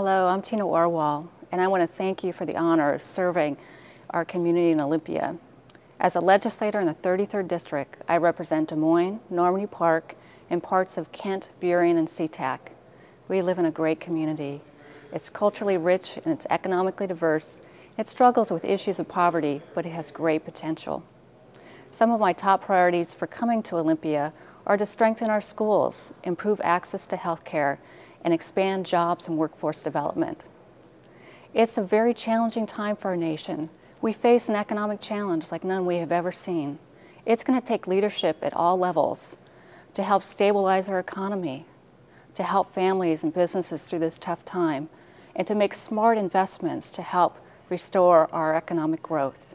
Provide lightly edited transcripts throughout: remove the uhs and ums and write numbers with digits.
Hello, I'm Tina Orwall, and I want to thank you for the honor of serving our community in Olympia. As a legislator in the 33rd District, I represent Des Moines, Normandy Park, and parts of Kent, Burien, and SeaTac. We live in a great community. It's culturally rich and it's economically diverse. It struggles with issues of poverty, but it has great potential. Some of my top priorities for coming to Olympia are to strengthen our schools, improve access to health care, and expand jobs and workforce development. It's a very challenging time for our nation. We face an economic challenge like none we have ever seen. It's going to take leadership at all levels to help stabilize our economy, to help families and businesses through this tough time, and to make smart investments to help restore our economic growth.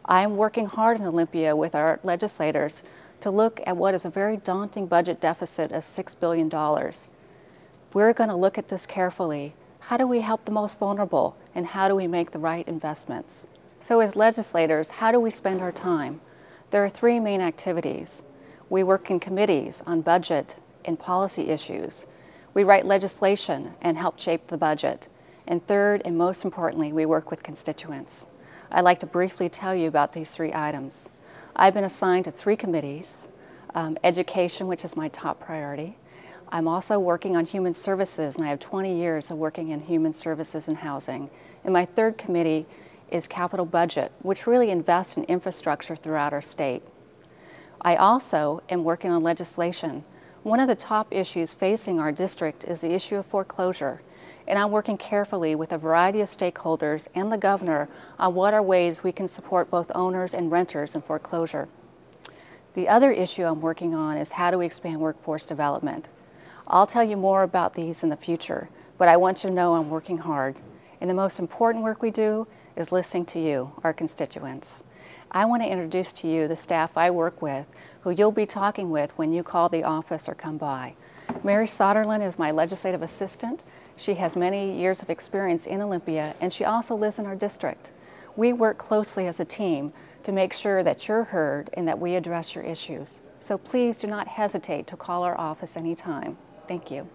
I am working hard in Olympia with our legislators to look at what is a very daunting budget deficit of $6 billion. We're going to look at this carefully. How do we help the most vulnerable, and how do we make the right investments? So as legislators, how do we spend our time? There are three main activities. We work in committees on budget and policy issues. We write legislation and help shape the budget. And third, and most importantly, we work with constituents. I'd like to briefly tell you about these three items. I've been assigned to three committees, education, which is my top priority. I'm also working on human services, and I have 20 years of working in human services and housing. And my third committee is capital budget, which really invests in infrastructure throughout our state. I also am working on legislation. One of the top issues facing our district is the issue of foreclosure, and I'm working carefully with a variety of stakeholders and the governor on what are ways we can support both owners and renters in foreclosure. The other issue I'm working on is how do we expand workforce development. I'll tell you more about these in the future, but I want you to know I'm working hard. And the most important work we do is listening to you, our constituents. I want to introduce to you the staff I work with, who you'll be talking with when you call the office or come by. Mary Soderlin is my legislative assistant. She has many years of experience in Olympia, and she also lives in our district. We work closely as a team to make sure that you're heard and that we address your issues. So please do not hesitate to call our office anytime. Thank you.